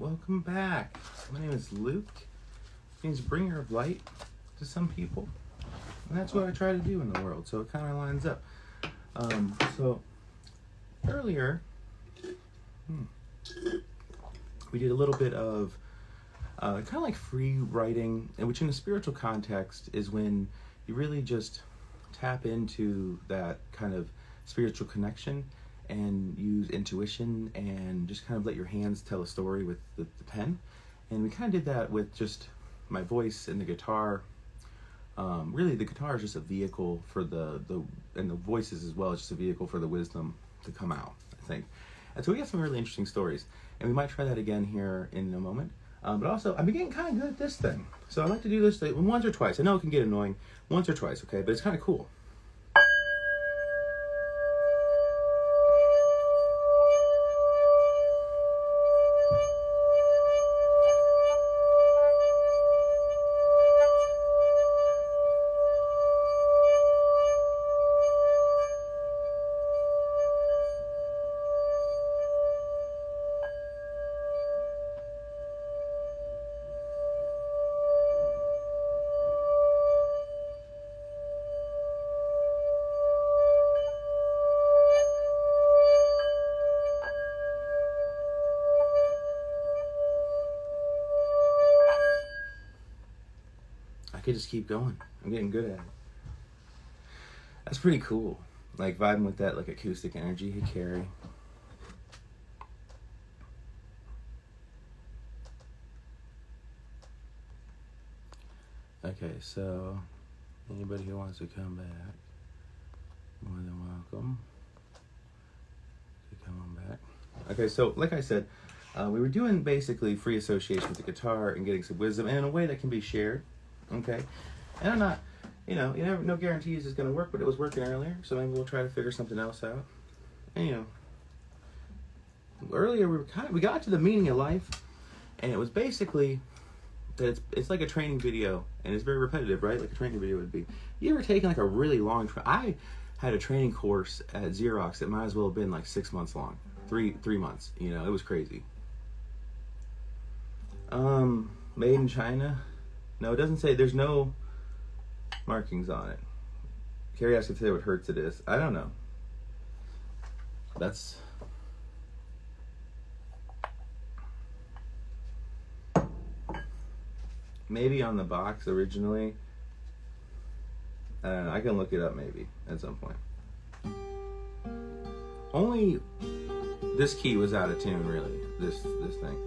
welcome back. My name is Luke. It means bringer of light to some people, and that's what I try to do in the world, so it kind of lines up. So earlier, we did a little bit of kind of like free writing, and which in a spiritual context is when you really just tap into that kind of spiritual connection and use intuition and just kind of let your hands tell a story with the pen. And we kind of did that with just my voice and the guitar. Really, the guitar is just a vehicle for and the voices as well, is just a vehicle for the wisdom to come out, I think. And so we got some really interesting stories, and we might try that again here in a moment. But also, I've been getting kind of good at this thing. So I like to do this thing once or twice. I know it can get annoying once or twice, okay? But it's kind of cool. I could just keep going. I'm getting good at it. That's pretty cool. Like vibing with that like acoustic energy. Hey, Carrie. Okay, so anybody who wants to come back, more than welcome to come on back. Okay, so like I said, we were doing basically free association with the guitar and getting some wisdom, and in a way that can be shared. Okay, and I'm not, no guarantees it's going to work, but it was working earlier, so maybe we'll try to figure something else out. And, earlier we got to the meaning of life, and it was basically that it's like a training video, and it's very repetitive, right? Like a training video would be. You ever taken like a really long I had a training course at Xerox that might as well have been like 6 months long, three months. It was crazy. Made in China. No, it doesn't say. There's no markings on it. Carrie asked if they what hertz it is. I don't know. That's... maybe on the box originally. I don't know. I can look it up maybe at some point. Only this key was out of tune, really. This thing.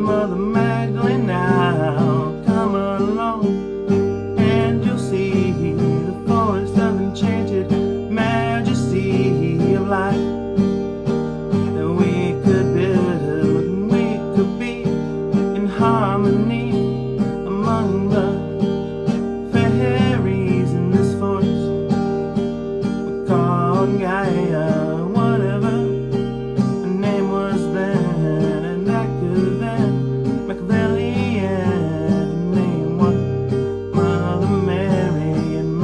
Mother Magdalene now. Come along and you'll see the forest of enchanted majesty of light that we could build and we could be in harmony among the fairies in this forest. We called Gaia, whatever her name was then, and that could then Machiavellian. Her name was Mother Mary and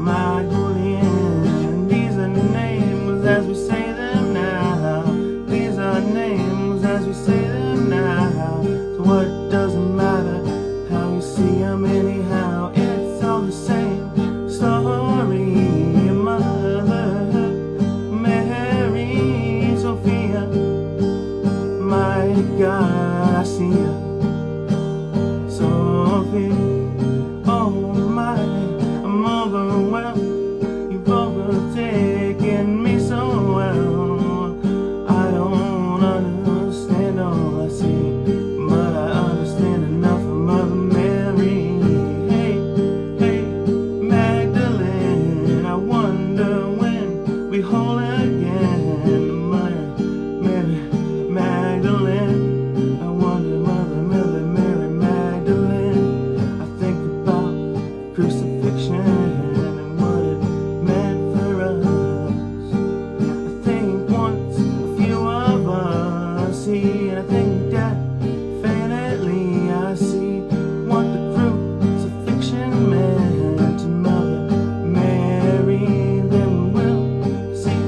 Magdalene. These are names as we say them now. These are names as we say them now. So what does it matter how you see them anyhow? It's all the same story. Your mother, Mary, Sophia, mighty God, I see you. Sophia, oh my, I'm overwhelmed. You've overtaken me so well. I don't understand all I see, but I understand enough of Mother Mary. Hey, hey, Magdalene, I wonder when we hold again. Mary Magdalene, I wonder, Mother Mary Magdalene. I think about crucifixion and what it meant for us. I think once a few of us see, and I think definitely I see what the crucifixion meant to Mother Mary. Then we'll see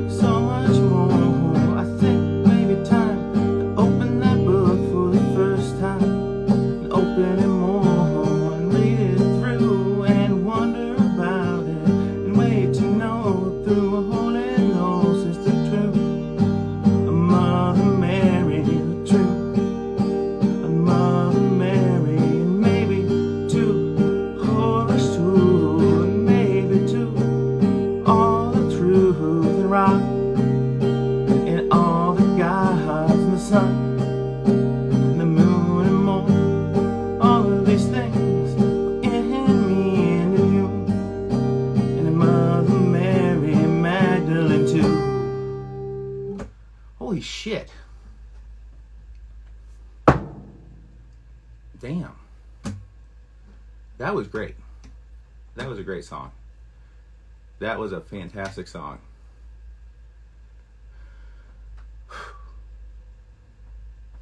so much more. I think maybe time to open that book for the first time, and open it more and read it through and wonder about it and wait to know through a Holy Ghost is the truth. Mother Mary, the truth. Mother Mary, and maybe two Horace too, and maybe two all the truth and rock, and all the gods and the sun and the moon and more. All of these things in me and in you, and in Mother Mary Magdalene too. Holy shit. Damn. That was great. That was a great song. That was a fantastic song.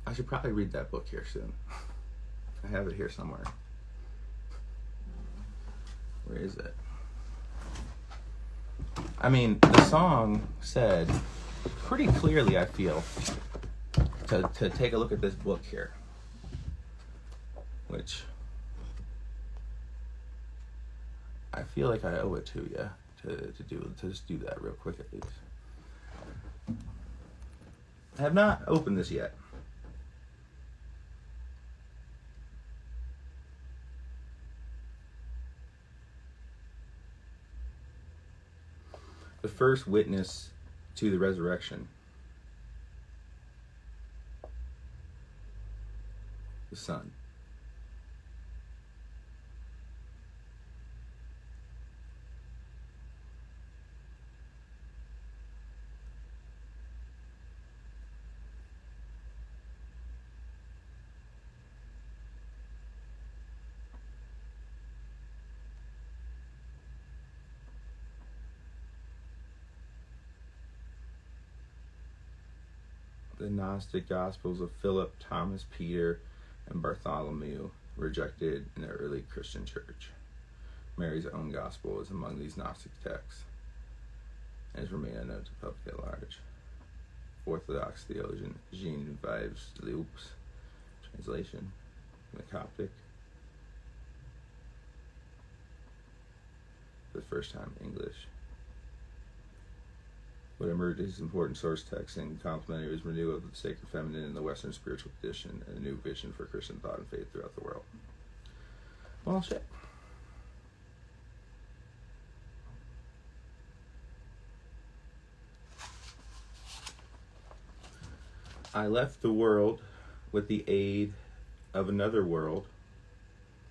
I should probably read that book here soon. I have it here somewhere. Where is it? I mean, the song said pretty clearly, I feel, to take a look at this book here, which I feel like I owe it to you to just do that real quick at least. I have not opened this yet. The first witness to the resurrection, the Son. The Gnostic Gospels of Philip, Thomas, Peter, and Bartholomew rejected in the early Christian church. Mary's own gospel is among these Gnostic texts and has remained unknown to the public at large. Orthodox theologian Jean Vives Leup's translation from the Coptic for the first time in English. What emerged as important source text and complementary is renewal of the sacred feminine in the Western spiritual tradition and a new vision for Christian thought and faith throughout the world. Well, shit. I left the world with the aid of another world.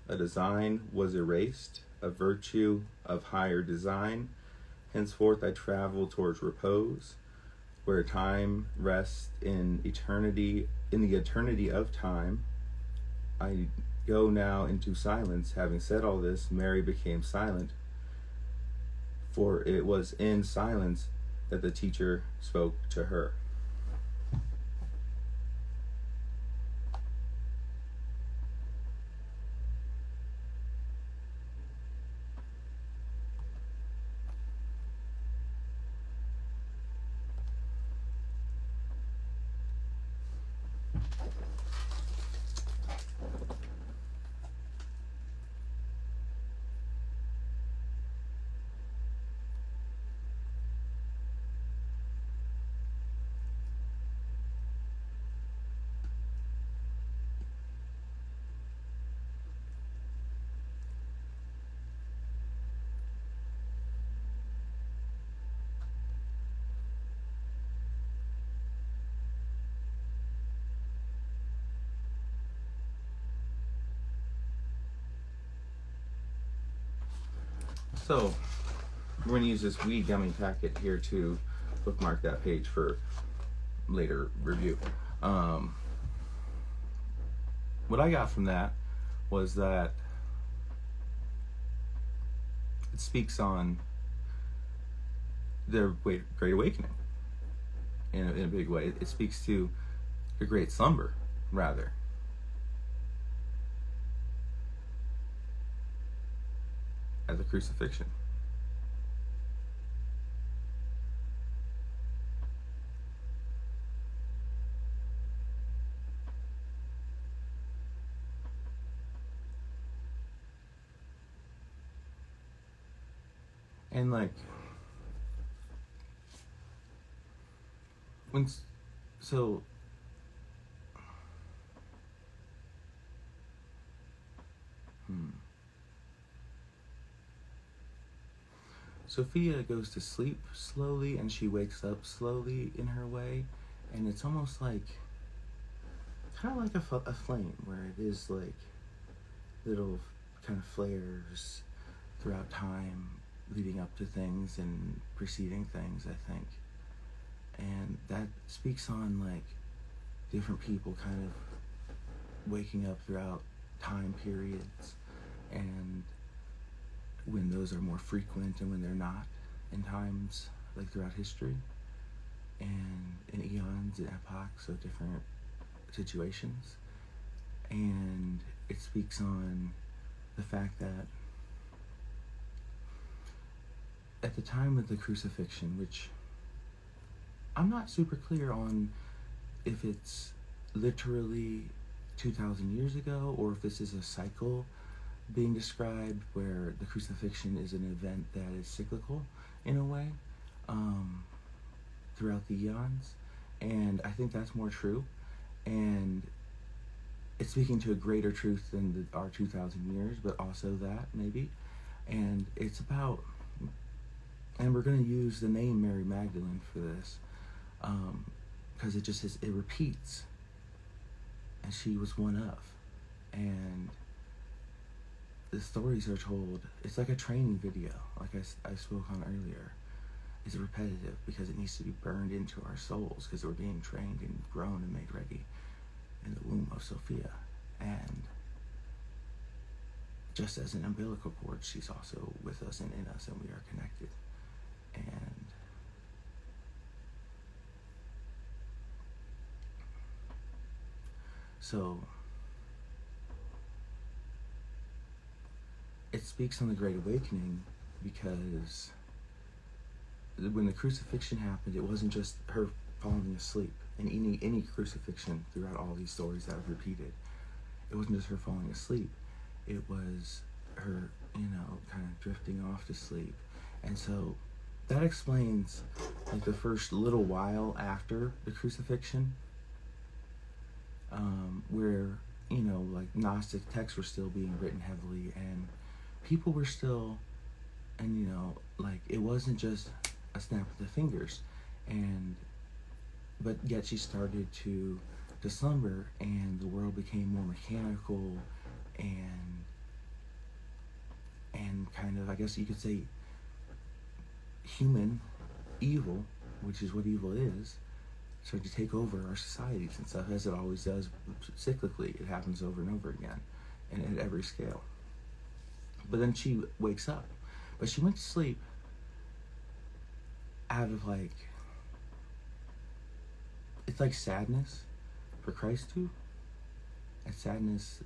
A design was erased, a virtue of higher design. Henceforth I travel towards repose, where time rests in eternity, in the eternity of time. I go now into silence. Having said all this, Mary became silent, for it was in silence that the teacher spoke to her. So, we're going to use this weed gummy packet here to bookmark that page for later review. What I got from that was that it speaks on their Great Awakening in a big way. It speaks to a great slumber, rather. At the crucifixion. And like, when, so, Sophia goes to sleep slowly and she wakes up slowly in her way, and it's almost like, kind of like a flame, where it is like little kind of flares throughout time, leading up to things and preceding things, I think. And that speaks on like different people kind of waking up throughout time periods, and when those are more frequent and when they're not, in times like throughout history and in eons and epochs of different situations. And it speaks on the fact that at the time of the crucifixion, which I'm not super clear on if it's literally 2,000 years ago or if this is a cycle being described where the crucifixion is an event that is cyclical in a way throughout the eons. And I think that's more true, and it's speaking to a greater truth than our 2,000 years, but also that maybe. And it's about, and we're going to use the name Mary Magdalene for this because it just is, it repeats, and she was one of. And the stories are told, it's like a training video, like I spoke on earlier. It's repetitive because it needs to be burned into our souls, because we're being trained and grown and made ready in the womb of Sophia. And just as an umbilical cord, she's also with us and in us, and we are connected. And so it speaks on the Great Awakening, because when the crucifixion happened, it wasn't just her falling asleep. In any crucifixion throughout all these stories that I've repeated, it wasn't just her falling asleep. It was her, kind of drifting off to sleep. And so that explains like the first little while after the crucifixion, where, like Gnostic texts were still being written heavily, and people were still, and like it wasn't just a snap of the fingers. And but yet she started to slumber, and the world became more mechanical and kind of, I guess you could say, human evil, which is what evil is, started to take over our societies and stuff, as it always does cyclically. It happens over and over again, and at every scale. But then she wakes up, but she went to sleep out of it's like sadness for Christ too, and sadness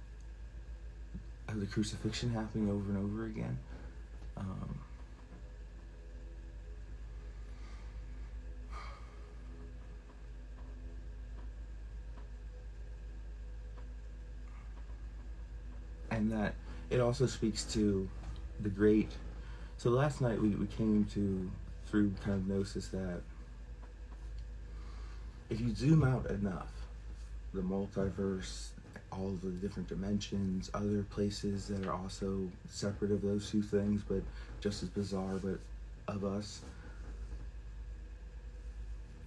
of the crucifixion happening over and over again. And that it also speaks to the great. So last night we came to, through kind of gnosis, that if you zoom out enough, the multiverse, all of the different dimensions, other places that are also separate of those two things, but just as bizarre, but of us,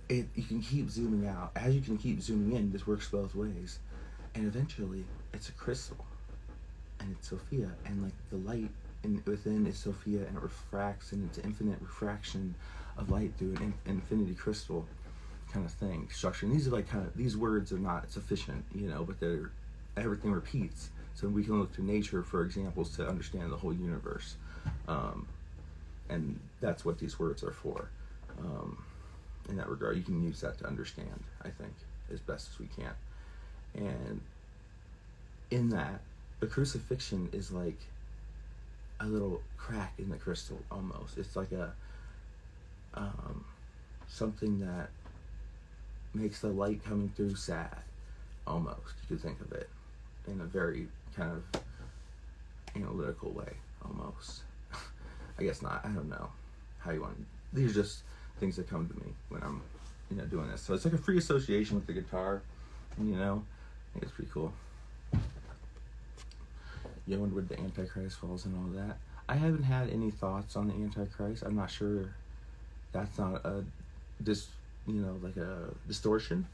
you can keep zooming out. As you can keep zooming in, this works both ways. And eventually, it's a crystal. And it's Sophia. And like the light within is Sophia, and it refracts, and it's infinite refraction of light through an infinity crystal kind of thing, structure. And these are these words are not sufficient, but everything repeats. So we can look to nature for examples to understand the whole universe. And that's what these words are for. In that regard, you can use that to understand, I think, as best as we can. And in that, the crucifixion is like a little crack in the crystal, almost. It's like a something that makes the light coming through sad, almost. You could think of it in a very kind of analytical way, almost. I guess not. I don't know how you want to. These are just things that come to me when I'm, doing this. So it's like a free association with the guitar, I think it's pretty cool. And where the Antichrist falls and all that. I haven't had any thoughts on the Antichrist. I'm not sure that's not a like a distortion.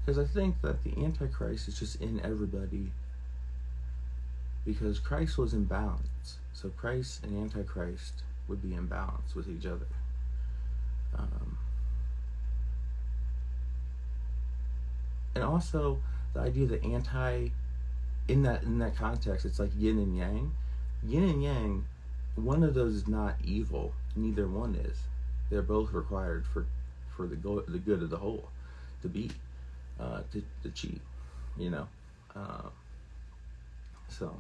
Because I think that the Antichrist is just in everybody, because Christ was in balance. So Christ and Antichrist would be in balance with each other. And also the idea that in that context, it's like yin and yang. Yin and yang, one of those is not evil. Neither one is. They're both required for the good of the whole to be, to achieve, so.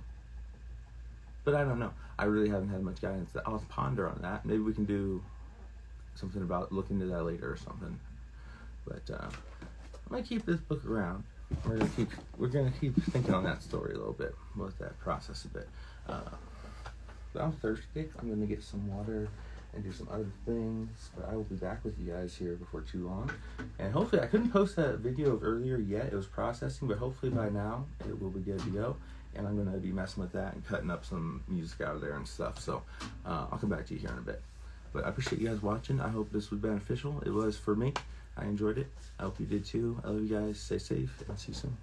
But I don't know. I really haven't had much guidance. I'll ponder on that. Maybe we can do something about looking into that later or something. But I'm gonna keep this book around. We're gonna keep thinking on that story a little bit. We'll let that process a bit. But I'm thirsty. I'm gonna get some water and do some other things. But I will be back with you guys here before too long. And hopefully, I couldn't post that video of earlier yet. It was processing, but hopefully by now it will be good to go. And I'm going to be messing with that and cutting up some music out of there and stuff. So I'll come back to you here in a bit. But I appreciate you guys watching. I hope this was beneficial. It was for me. I enjoyed it. I hope you did too. I love you guys. Stay safe and see you soon.